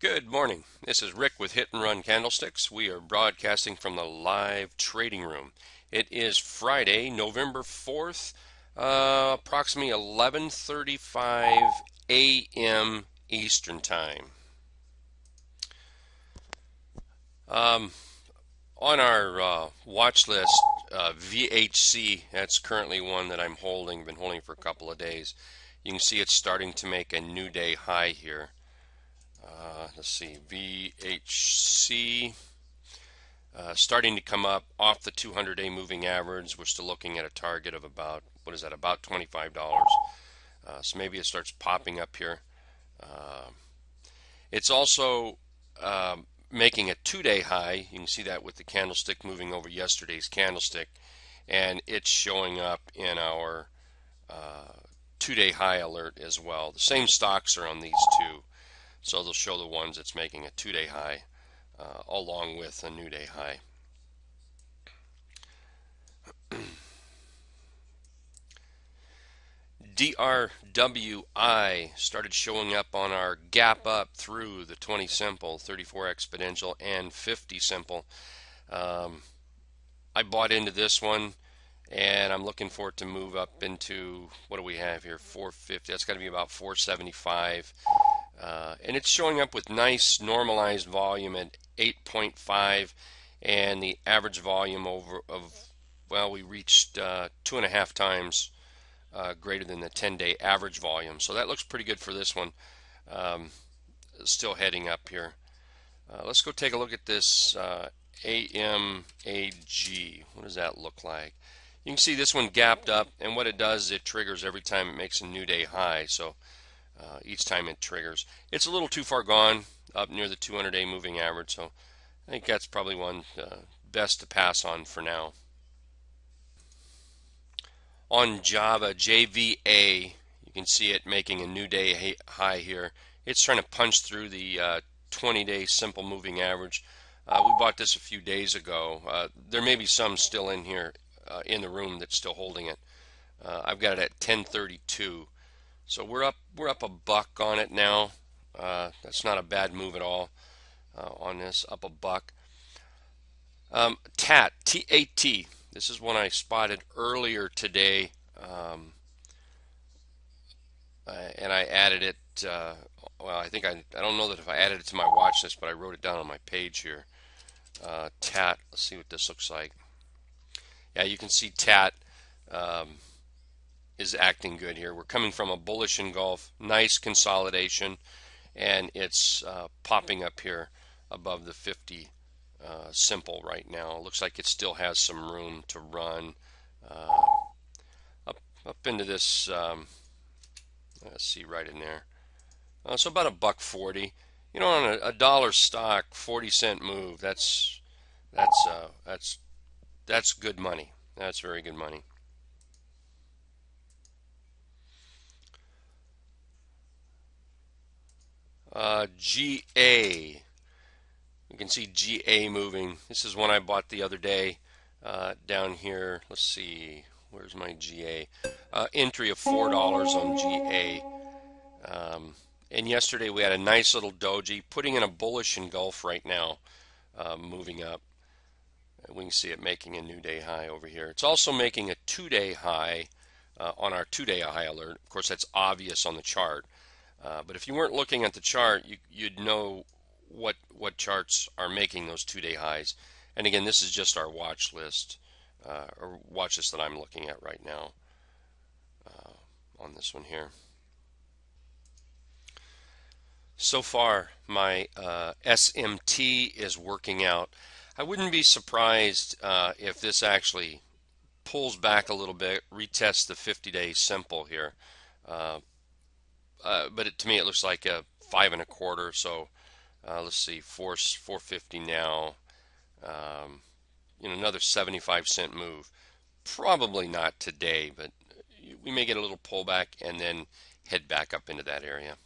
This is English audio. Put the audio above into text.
Good morning. This is Rick with Hit and Run Candlesticks. We are broadcasting from the live trading room. It is Friday, November 4th, approximately 11:35 a.m. Eastern Time. Um, on our watch list, VHC, that's currently one that I'm holding, been holding for a couple of days. You can see it's starting to make a new day high here. Let's see, VHC starting to come up off the 200-day moving average. We're still looking at a target of about, what is that, about $25. So maybe it starts popping up here. It's also making a 2-day high. You can see that with the candlestick moving over yesterday's candlestick, and it's showing up in our 2-day high alert as well. The same stocks are on these two. So they'll show the ones that's making a 2-day high along with a new day high. DRWI started showing up on our gap up through the 20 simple, 34 exponential, and 50 simple. I bought into this one, and I'm looking for it to move up into, what do we have here, 450. That's got to be about 475. And it's showing up with nice normalized volume at 8.5, and the average volume we reached 2.5 times greater than the 10-day average volume. So that looks pretty good for this one. Still heading up here. Let's go take a look at this AMAG. What does that look like? You can see this one gapped up, and what it does is it triggers every time it makes a new day high. So each time it triggers. It's a little too far gone up near the 200-day moving average, so I think that's probably one best to pass on for now. On Java, JVA, you can see it making a new day high here. It's trying to punch through the 20-day simple moving average. We bought this a few days ago. There may be some still in here in the room that's still holding it. I've got it at 1032. So we're up a buck on it now. That's not a bad move at all on this, up a buck. TAT, T-A-T. This is one I spotted earlier today, and I added it. Well, I don't know that if I added it to my watch list, but I wrote it down on my page here. TAT. Let's see what this looks like. Yeah, you can see TAT. Is acting good here. We're coming from a bullish engulf, nice consolidation, and it's popping up here above the 50 simple right now. Looks like it still has some room to run up into this. Let's see, right in there. So about $1.40. You know, on a dollar stock, 40-cent move. That's good money. That's very good money. GA. You can see GA moving. This is one I bought the other day down here. Let's see. Where's my GA? Entry of $4 on GA. And yesterday we had a nice little doji putting in a bullish engulf right now, moving up. We can see it making a new day high over here. It's also making a 2-day high on our 2-day high alert. Of course, that's obvious on the chart. But if you weren't looking at the chart, you'd know what charts are making those 2-day highs. And again, this is just our watch list, or watch list that I'm looking at right now on this one here. So far, my SMT is working out. I wouldn't be surprised if this actually pulls back a little bit, retests the 50-day simple here. But to me, it looks like a 5 1/4. So let's see, 450 now. Another 75-cent move. Probably not today, but we may get a little pullback and then head back up into that area.